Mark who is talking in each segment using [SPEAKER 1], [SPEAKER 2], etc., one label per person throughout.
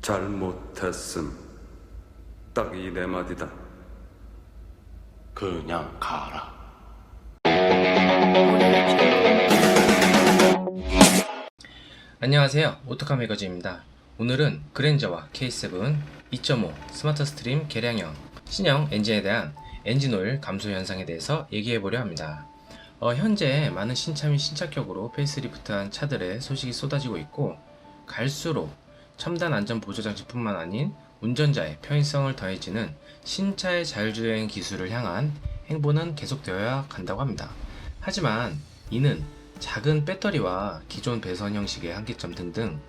[SPEAKER 1] 잘못했음. 딱 이 네 마디다.
[SPEAKER 2] 그냥 가라.
[SPEAKER 3] 안녕하세요, 오토카 매거진입니다. 오늘은 그랜저와 K7 2.5 스마트 스트림 개량형 신형 엔진에 대한 엔진 오일 감소 현상에 대해서 얘기해보려 합니다. 현재 많은 신차 및 신차격으로 페이스리프트한 차들의 소식이 쏟아지고 있고, 갈수록 첨단 안전 보조 장치뿐만 아닌 운전자의 편의성을 더해지는 신차의 자율주행 기술을 향한 행보는 계속되어야 한다고 합니다. 하지만 이는 작은 배터리와 기존 배선 형식의 한계점 등등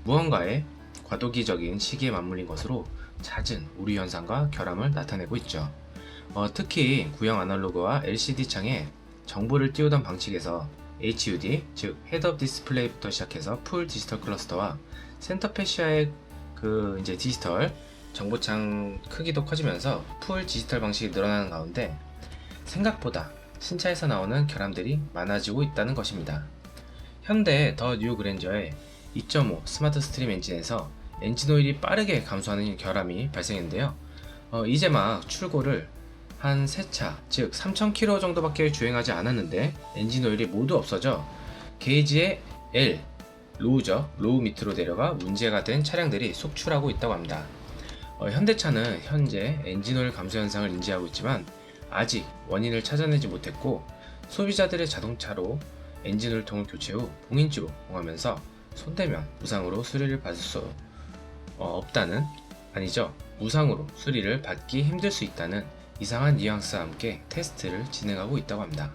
[SPEAKER 3] 무언가의 과도기적인 시기에 맞물린 것으로 잦은 오류 현상과 결함을 나타내고 있죠. 특히 구형 아날로그와 LCD 창에 정보를 띄우던 방식에서 HUD, 즉 헤드업 디스플레이부터 시작해서 풀 디지털 클러스터와 센터 패시아의 디지털 정보창 크기도 커지면서 풀 디지털 방식이 늘어나는 가운데 생각보다 신차에서 나오는 결함들이 많아지고 있다는 것입니다. 현대 더 뉴 그랜저의 2.5 스마트 스트림 엔진에서 엔진 오일이 빠르게 감소하는 결함이 발생했는데요. 이제 막 출고를 한 3차, 즉 3000km 정도밖에 주행하지 않았는데 엔진 오일이 모두 없어져 게이지의 L, 로우 밑으로 내려가 문제가 된 차량들이 속출하고 있다고 합니다. 현대차는 현재 엔진 오일 감소 현상을 인지하고 있지만 아직 원인을 찾아내지 못했고, 소비자들의 자동차로 엔진오일통을 교체 후 봉인지로 봉하면서 손대면 무상으로 수리를 받을 수 없다는, 아니죠, 무상으로 수리를 받기 힘들 수 있다는 이상한 뉘앙스와 함께 테스트를 진행하고 있다고 합니다.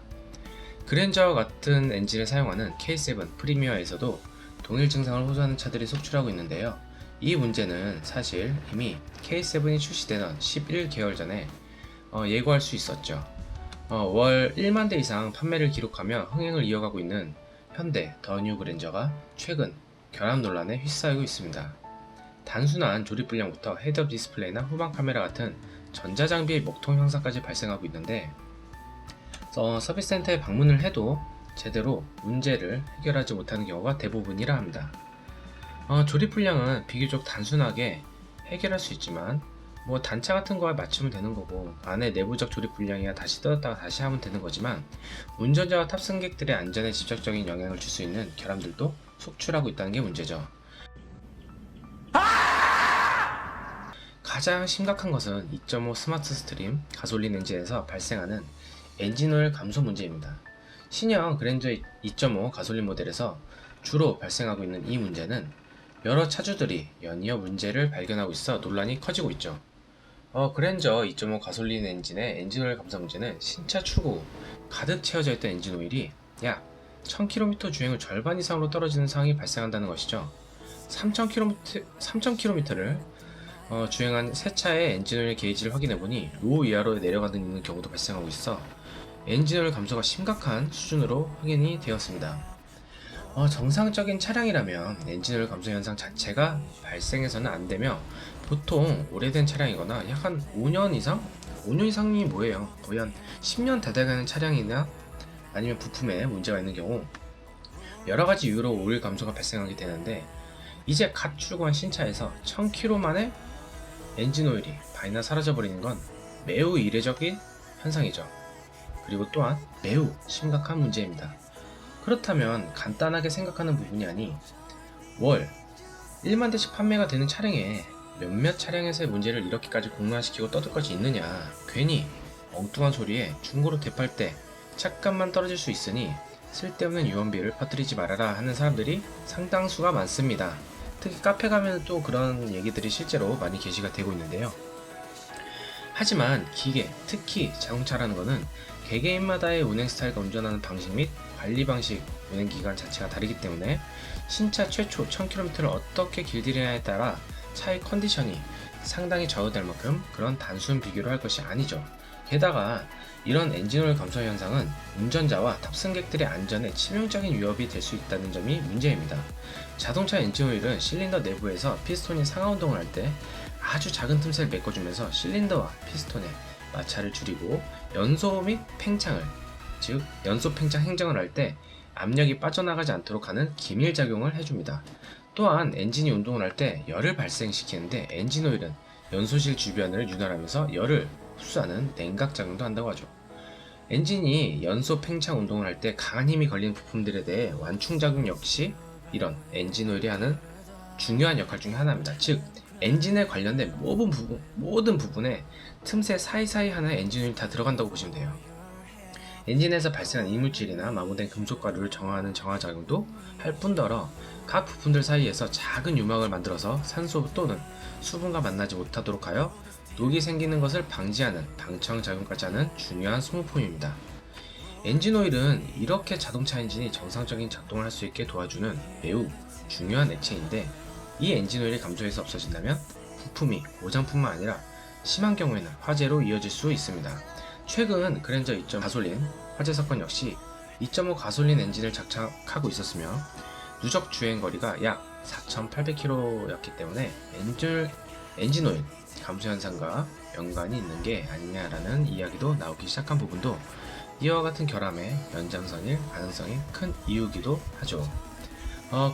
[SPEAKER 3] 그랜저와 같은 엔진을 사용하는 K7 프리미어에서도 동일 증상을 호소하는 차들이 속출하고 있는데요. 이 문제는 사실 이미 K7이 출시되던 11개월 전에 예고할 수 있었죠. 월 1만 대 이상 판매를 기록하며 흥행을 이어가고 있는 현대 더 뉴 그랜저가 최근 결함 논란에 휩싸이고 있습니다. 단순한 조립 불량부터 헤드업 디스플레이나 후방 카메라 같은 전자장비의 먹통 현상까지 발생하고 있는데, 서비스 센터에 방문을 해도 제대로 문제를 해결하지 못하는 경우가 대부분이라 합니다. 조립 불량은 비교적 단순하게 해결할 수 있지만 단차 같은 거와 맞추면 되는 거고, 안에 내부적 조립 불량이야 다시 뜯었다가 다시 하면 되는 거지만 운전자와 탑승객들의 안전에 직접적인 영향을 줄 수 있는 결함들도 속출하고 있다는 게 문제죠. 가장 심각한 것은 2.5 스마트 스트림 가솔린 엔진에서 발생하는 엔진오일 감소 문제입니다. 신형 그랜저 2.5 가솔린 모델에서 주로 발생하고 있는 이 문제는 여러 차주들이 연이어 문제를 발견하고 있어 논란이 커지고 있죠. 그랜저 2.5 가솔린 엔진의 엔진오일 감소 문제는 신차 출고 후 가득 채워져 있던 엔진오일이 약 1000km 주행을 절반 이상으로 떨어지는 상황이 발생한다는 것이죠. 3000km를 주행한 새 차의 엔진오일 게이지를 확인해보니 로우 이하로 내려가는 경우도 발생하고 있어 엔진오일 감소가 심각한 수준으로 확인이 되었습니다. 정상적인 차량이라면 엔진오일 감소 현상 자체가 발생해서는 안 되며, 보통 오래된 차량이거나 약 한 5년 이상? 5년 이상이 뭐예요? 거의 한 10년 다 돼가는 차량이나 아니면 부품에 문제가 있는 경우 여러가지 이유로 오일 감소가 발생하게 되는데, 이제 갓 출고한 신차에서 1000km 만에 엔진오일이 반이나 사라져버리는 건 매우 이례적인 현상이죠. 그리고 또한 매우 심각한 문제입니다. 그렇다면 간단하게 생각하는 부분이 아니, 월 1만 대씩 판매가 되는 차량에 몇몇 차량에서의 문제를 이렇게까지 공론화시키고 떠들 것이 있느냐. 괜히 엉뚱한 소리에 중고로 되팔 때 차값만 떨어질 수 있으니 쓸데없는 유언비를 퍼뜨리지 말아라 하는 사람들이 상당수가 많습니다. 특히 카페 가면 또 그런 얘기들이 실제로 많이 게시가 되고 있는데요. 하지만 기계, 특히 자동차라는 것은 개개인마다의 운행 스타일과 운전하는 방식 및 관리 방식, 운행 기간 자체가 다르기 때문에 신차 최초 1000km를 어떻게 길들이냐에 따라 차의 컨디션이 상당히 좌우될 만큼 그런 단순 비교를 할 것이 아니죠. 게다가 이런 엔진오일 감소 현상은 운전자와 탑승객들의 안전에 치명적인 위협이 될 수 있다는 점이 문제입니다. 자동차 엔진오일은 실린더 내부에서 피스톤이 상하운동을 할 때 아주 작은 틈새를 메꿔주면서 실린더와 피스톤의 마찰을 줄이고 연소 및 팽창을, 즉 연소 팽창 행정을 할 때 압력이 빠져나가지 않도록 하는 기밀작용을 해줍니다. 또한 엔진이 운동을 할 때 열을 발생시키는데 엔진 오일은 연소실 주변을 윤활하면서 열을 흡수하는 냉각 작용도 한다고 하죠. 엔진이 연소 팽창 운동을 할 때 강한 힘이 걸리는 부품들에 대해 완충 작용 역시 이런 엔진 오일이 하는 중요한 역할 중에 하나입니다. 즉 엔진에 관련된 모든 부분에 틈새 사이사이 하나의 엔진 오일이 다 들어간다고 보시면 돼요. 엔진에서 발생한 이물질이나 마모된 금속가루를 정화하는 정화작용도 할 뿐더러 각 부품들 사이에서 작은 유막을 만들어서 산소 또는 수분과 만나지 못하도록 하여 녹이 생기는 것을 방지하는 방청작용까지 하는 중요한 소모품입니다. 엔진오일은 이렇게 자동차 엔진이 정상적인 작동을 할 수 있게 도와주는 매우 중요한 액체인데, 이 엔진오일이 감소해서 없어진다면 부품이 고장뿐만 아니라 심한 경우에는 화재로 이어질 수 있습니다. 최근 그랜저 2.0 가솔린 화재 사건 역시 2.5 가솔린 엔진을 장착하고 있었으며 누적 주행거리가 약 4,800km였기 때문에 엔진오일 감소 현상과 연관이 있는 게 아니냐라는 이야기도 나오기 시작한 부분도 이와 같은 결함의 연장선일 가능성이 큰 이유기도 하죠.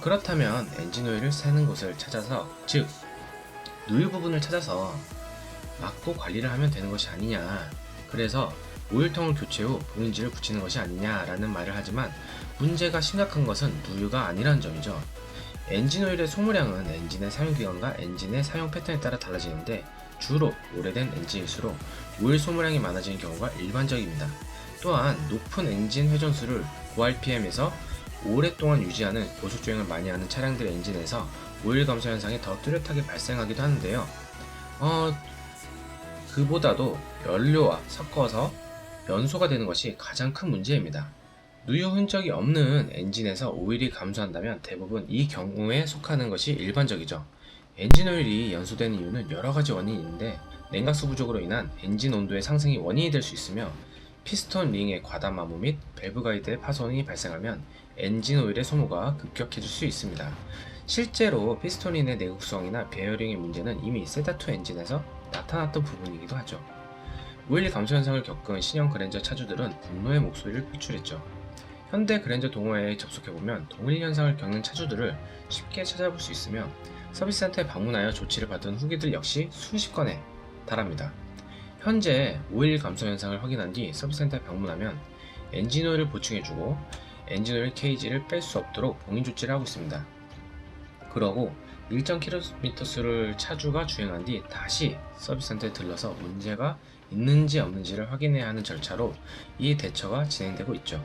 [SPEAKER 3] 그렇다면 엔진오일을 새는 곳을 찾아서, 즉 누유 부분을 찾아서 막고 관리를 하면 되는 것이 아니냐, 그래서 오일통을 교체 후 봉인지를 붙이는 것이 아니냐라는 말을 하지만 문제가 심각한 것은 누유가 아니라는 점이죠. 엔진오일의 소모량은 엔진의 사용기간과 엔진의 사용 패턴에 따라 달라지는데 주로 오래된 엔진일수록 오일 소모량이 많아지는 경우가 일반적입니다. 또한 높은 엔진 회전수를 고RPM에서 오랫동안 유지하는 고속주행을 많이 하는 차량들의 엔진에서 오일 감소 현상이 더 뚜렷하게 발생하기도 하는데요. 그보다도 연료와 섞어서 연소가 되는 것이 가장 큰 문제입니다. 누유 흔적이 없는 엔진에서 오일이 감소한다면 대부분 이 경우에 속하는 것이 일반적이죠. 엔진 오일이 연소되는 이유는 여러가지 원인이 있는데, 냉각수 부족으로 인한 엔진 온도의 상승이 원인이 될 수 있으며, 피스톤 링의 과다 마모 및 밸브 가이드의 파손이 발생하면 엔진 오일의 소모가 급격해질 수 있습니다. 실제로 피스톤 링의 내구성이나 베어링의 문제는 이미 세다2 엔진에서 나타났던 부분이기도 하죠. 오일 감소 현상을 겪은 신형 그랜저 차주들은 분노의 목소리를 표출했죠. 현대 그랜저 동호회에 접속해보면 동일 현상을 겪는 차주들을 쉽게 찾아볼 수 있으며, 서비스센터에 방문하여 조치를 받은 후기들 역시 수십 건에 달합니다. 현재 오일 감소 현상을 확인한 뒤 서비스센터에 방문하면 엔진오일을 보충해주고 엔진오일 케이지를 뺄 수 없도록 봉인 조치를 하고 있습니다. 그러고 일정 킬로미터 수를 차주가 주행한 뒤 다시 서비스센터에 들러서 문제가 있는지 없는지를 확인해야 하는 절차로 이 대처가 진행되고 있죠.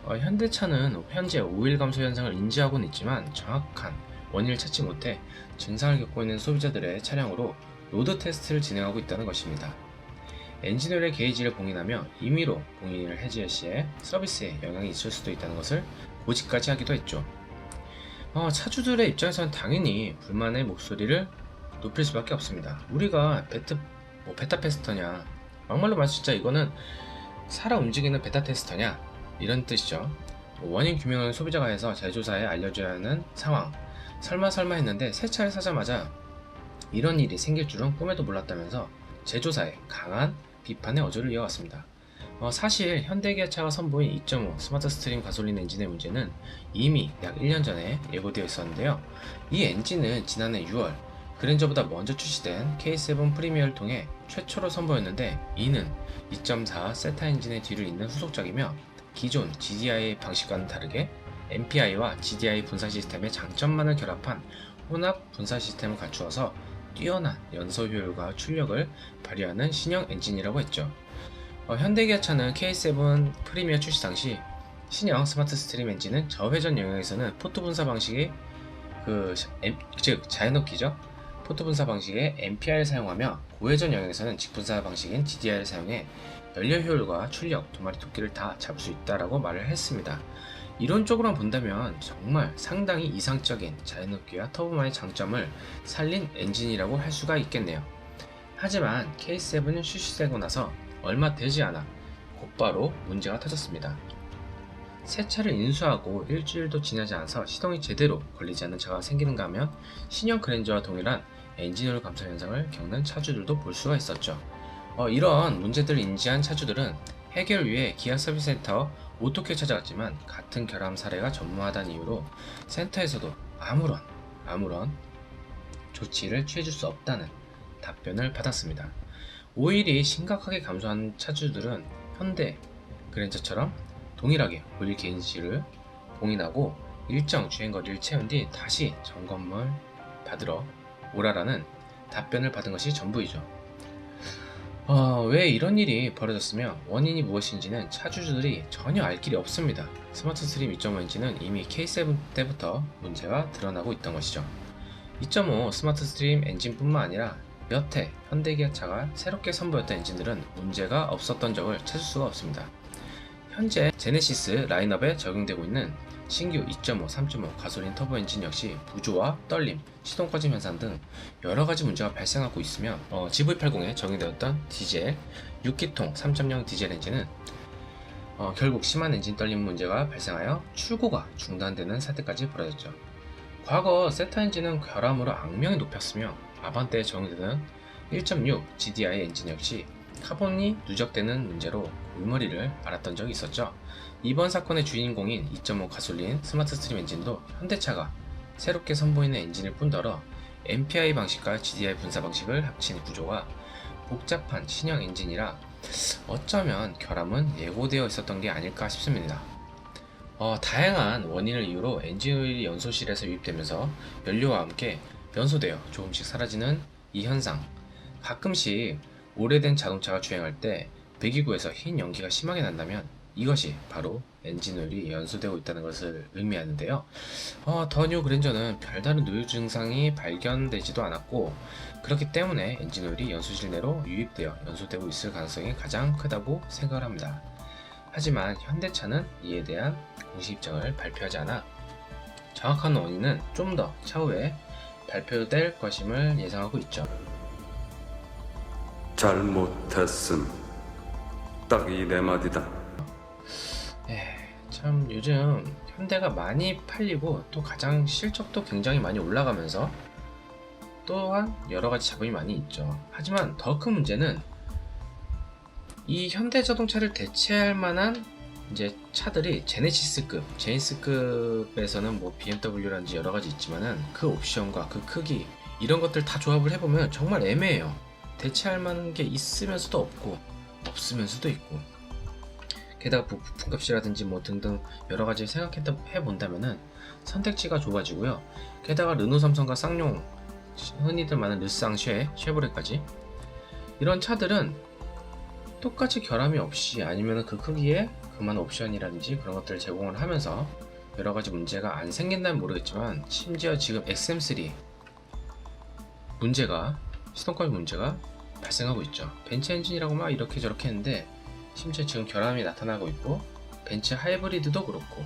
[SPEAKER 3] 현대차는 현재 오일 감소 현상을 인지하고는 있지만 정확한 원인을 찾지 못해 증상을 겪고 있는 소비자들의 차량으로 로드 테스트를 진행하고 있다는 것입니다. 엔진오일의 게이지를 봉인하며 임의로 봉인을 해지할 시에 서비스에 영향이 있을 수도 있다는 것을 고지까지 하기도 했죠. 차주들의 입장에서는 당연히 불만의 목소리를 높일 수밖에 없습니다. 우리가 베타 테스터냐, 막말로 말해서 진짜 이거는 살아 움직이는 베타 테스터냐, 이런 뜻이죠. 원인 규명을 소비자가 해서 제조사에 알려줘야 하는 상황. 설마 했는데 새 차를 사자마자 이런 일이 생길 줄은 꿈에도 몰랐다면서 제조사에 강한 비판의 어조를 이어갔습니다. 사실 현대기아차가 선보인 2.5 스마트 스트림 가솔린 엔진의 문제는 이미 약 1년 전에 예고되어 있었는데요. 이 엔진은 지난해 6월 그랜저보다 먼저 출시된 K7 프리미어를 통해 최초로 선보였는데, 이는 2.4 세타 엔진의 뒤를 잇는 후속작이며 기존 GDI 방식과는 다르게 MPI와 GDI 분사 시스템의 장점만을 결합한 혼합 분사 시스템을 갖추어서 뛰어난 연소 효율과 출력을 발휘하는 신형 엔진이라고 했죠. 현대기아차는 K7 프리미어 출시 당시 신형 스마트 스트림 엔진은 저회전 영역에서는 포트 분사 방식의 즉 자연흡기죠. 포트 분사 방식의 MPI를 사용하며 고회전 영역에서는 직분사 방식인 GDI를 사용해 연료 효율과 출력 두 마리 토끼를 다 잡을 수 있다라고 말을 했습니다. 이론적으로만 본다면 정말 상당히 이상적인 자연흡기와 터보만의 장점을 살린 엔진이라고 할 수가 있겠네요. 하지만 K7은 출시되고 나서 얼마 되지 않아 곧바로 문제가 터졌습니다. 새 차를 인수하고 일주일도 지나지 않아서 시동이 제대로 걸리지 않는 차가 생기는가 하면 신형 그랜저와 동일한 엔진오일 감소 현상을 겪는 차주들도 볼 수가 있었죠. 이런 문제들을 인지한 차주들은 해결 위해 기아 서비스센터 오토케에 찾아갔지만 같은 결함 사례가 전무하다는 이유로 센터에서도 아무런 아무런 조치를 취해줄 수 없다는 답변을 받았습니다. 오일이 심각하게 감소한 차주들은 현대 그랜저처럼 동일하게 오일 개인시를 봉인하고 일정 주행거리를 채운 뒤 다시 점검을 받으러 오라라는 답변을 받은 것이 전부이죠. 왜 이런 일이 벌어졌으며 원인이 무엇인지는 차주들이 전혀 알 길이 없습니다. 스마트 스트림 2.5 엔진은 이미 K7 때부터 문제가 드러나고 있던 것이죠. 2.5 스마트 스트림 엔진뿐만 아니라 여태 현대기아차가 새롭게 선보였던 엔진들은 문제가 없었던 적을 찾을 수가 없습니다. 현재 제네시스 라인업에 적용되고 있는 신규 2.5, 3.5 가솔린 터보 엔진 역시 부조와 떨림, 시동 꺼짐 현상 등 여러가지 문제가 발생하고 있으며 GV80에 적용되었던 디젤 6기통 3.0 디젤 엔진은 결국 심한 엔진 떨림 문제가 발생하여 출고가 중단되는 사태까지 벌어졌죠. 과거 세타 엔진은 결함으로 악명이 높였으며 아반떼에 적용되는 1.6 GDI 엔진 역시 카본이 누적되는 문제로 골머리를 앓았던 적이 있었죠. 이번 사건의 주인공인 2.5 가솔린 스마트 스트림 엔진도 현대차가 새롭게 선보이는 엔진일 뿐더러 MPI 방식과 GDI 분사 방식을 합친 구조가 복잡한 신형 엔진이라 어쩌면 결함은 예고되어 있었던 게 아닐까 싶습니다. 다양한 원인을 이유로 엔진 오일이 연소실에서 유입되면서 연료와 함께 연소되어 조금씩 사라지는 이 현상. 가끔씩 오래된 자동차가 주행할 때 배기구에서 흰 연기가 심하게 난다면 이것이 바로 엔진 오일이 연소되고 있다는 것을 의미하는데요. 더 뉴 그랜저는 별다른 노유 증상이 발견되지도 않았고 그렇기 때문에 엔진 오일이 연소실 내로 유입되어 연소되고 있을 가능성이 가장 크다고 생각을 합니다. 하지만 현대차는 이에 대한 공식 입장을 발표하지 않아 정확한 원인은 좀 더 차후에 발표될 것임을 예상하고 있죠.
[SPEAKER 1] 잘못했음. 딱 이 네 마디다.
[SPEAKER 3] 참 요즘 현대가 많이 팔리고 또 가장 실적도 굉장히 많이 올라가면서 또한 여러가지 잡음이 많이 있죠. 하지만 더 큰 문제는 이 현대자동차를 대체할 만한 이제 차들이 제네시스급에서는 뭐 BMW라든지 여러가지 있지만은 그 옵션과 그 크기 이런 것들 다 조합을 해보면 정말 애매해요. 대체할 만한 게 있으면서도 없고 없으면서도 있고 게다가 부품값이라든지 뭐 등등 여러가지 생각해본다면은 선택지가 좁아지고요. 게다가 르노, 삼성과 쌍용, 흔히들 많은 르쌍, 쉐보레까지 이런 차들은 똑같이 결함이 없이 아니면 그 크기에 그만 옵션이라든지 그런 것들을 제공을 하면서 여러가지 문제가 안 생긴다면 모르겠지만 심지어 지금 XM3 문제가 시동값 문제가 발생하고 있죠. 벤츠 엔진이라고 막 이렇게 저렇게 했는데 심지어 지금 결함이 나타나고 있고 벤츠 하이브리드도 그렇고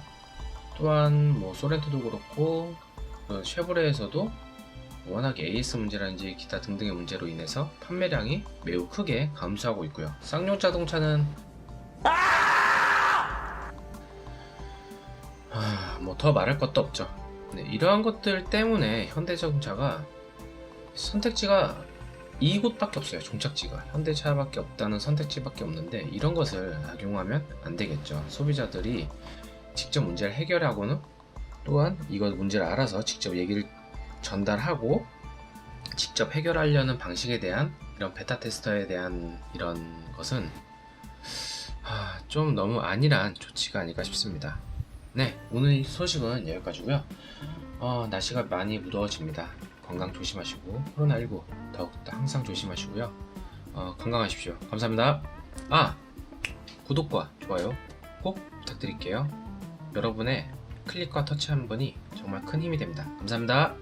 [SPEAKER 3] 또한 뭐 소렌토도 그렇고 쉐보레에서도 워낙 AS 문제라든지 기타 등등의 문제로 인해서 판매량이 매우 크게 감소하고 있고요. 쌍용 자동차는 뭐 더 말할 것도 없죠. 네, 이러한 것들 때문에 현대자동차가 선택지가 이곳밖에 없어요. 종착지가 현대차밖에 없다는 선택지밖에 없는데 이런 것을 악용하면 안 되겠죠. 소비자들이 직접 문제를 해결하고는 또한 이것 문제를 알아서 직접 얘기를 전달하고 직접 해결하려는 방식에 대한 이런 베타 테스터에 대한 이런 것은 좀 너무 안일한 조치가 아닐까 싶습니다. 네, 오늘 소식은 여기까지고요. 날씨가 많이 무더워집니다. 건강 조심하시고 코로나19 더욱더 항상 조심하시고요. 건강하십시오. 감사합니다. 구독과 좋아요 꼭 부탁드릴게요. 여러분의 클릭과 터치 한 번이 정말 큰 힘이 됩니다. 감사합니다.